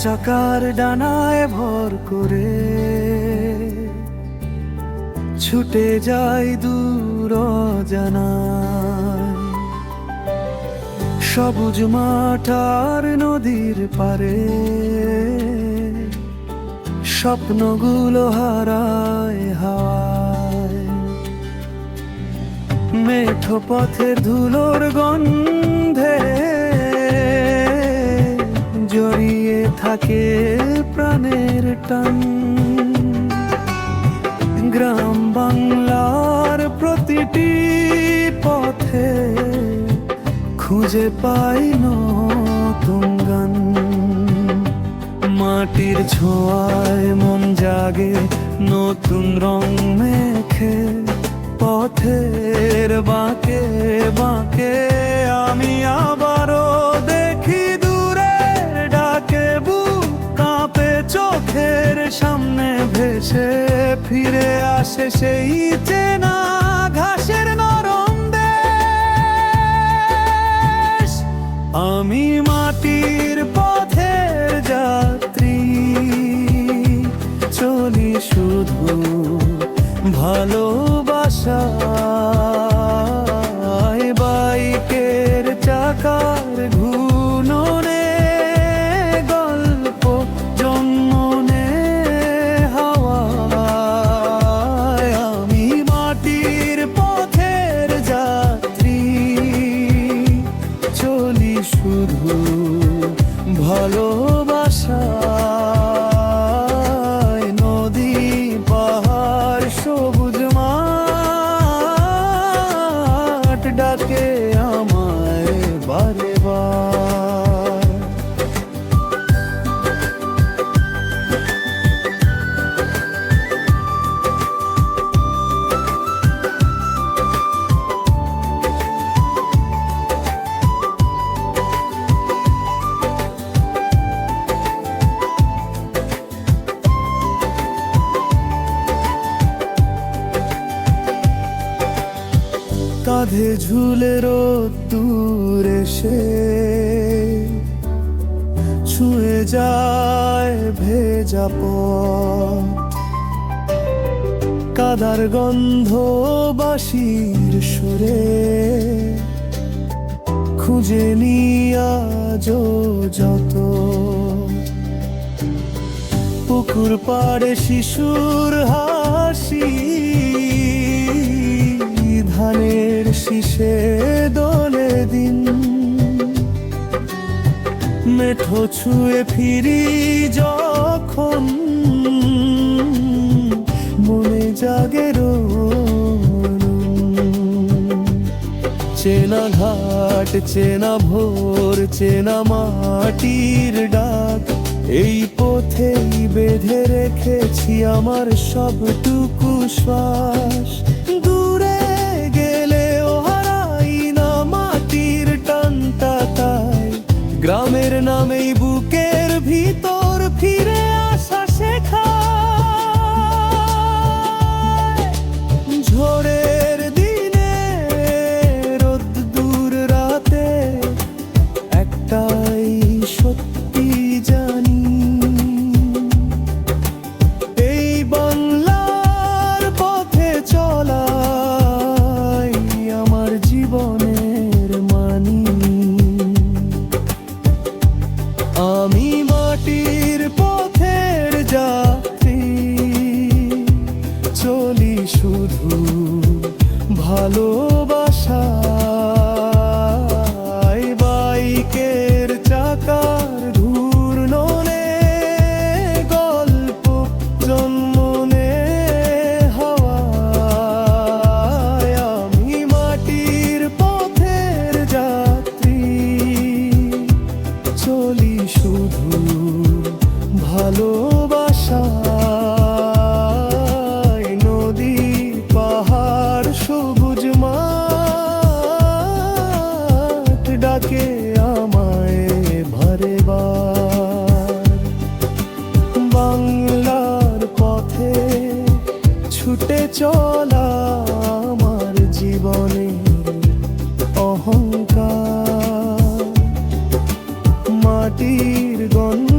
চাকার ডানায় ভর করে ছুটে যায় দূর অজানায়। সবুজ মাঠ আর নদীর পারে স্বপ্নগুলো হারায় হাওয়ায়। মেঠো পথের ধুলোর গন্ধে জড়িয়ে থাকে প্রাণের টান। গ্রাম বাংলার প্রতিটি পথে খুঁজে পাই নতুন গান। মাটির ছোঁয়ায় মন জাগে নতুন রং মেখে। পথের বাঁকে বাঁকে আমি আবারও দেখি দূরের ডাকে। বুক কাঁপে চোখের সামনে ভেসে ফিরে আসে সেই চেনা ঘাসের নরম দেশ। আমি মাটির পথের যাত্রী, চলি শুধু ভালোবাসায়। বাইকের চাকার ঘূর্ণনে গল্প জন্ম নেয় হাওয়ায়। আমি মাটির পথের যাত্রী, চলি শুধু ভালোবাসায়। নদী পাহাড় সবুজ মাঠ ডাকে আমায় বারে বার। কাঁধে ঝুলে রোদ্দুর এসে ছুঁয়ে যায় ভেজা পথ। কাদার গন্ধ বাঁশির সুরে খুঁজে নিয়া যত। পুকুর পাড়ে শিশুর হাসি, ধানের শীষে দোলে দিন। মেঠো ছুঁয়ে ফিরি যখন মনে জাগে রোন। চেনা ঘাট চেনা ভোর চেনা মাটির ডাক। এই পথেই বেঁধে রেখেছি আমার সবটুকু শ্বাস। দূরে গেলেও হারাই না মাটির টানটা তাই। গ্রামের নামেই বুকের ভিতর ফিরে আসা শেখায়। ঝড়ের দিনে রোদ্দুর রাতে একটাই সত্যি জানি। এই বাংলার পথে চলাই আমার জীবনের মানি। আমি মাটির পথের যাত্রী, চলি শুধু ভালোবাসায়। বাইকের চাকার ঘূর্ণনে গল্প জন্ম নেয় হাওয়ায়। আমি মাটির পথের যাত্রী, চলি শুধু ভালোবাসায়। নদী পাহাড় সবুজ মাঠ ডাকে আমায় বারে বার। বাংলার পথে ছুটে চলা আমার জীবনের অহংকার। মাটির গন্ধ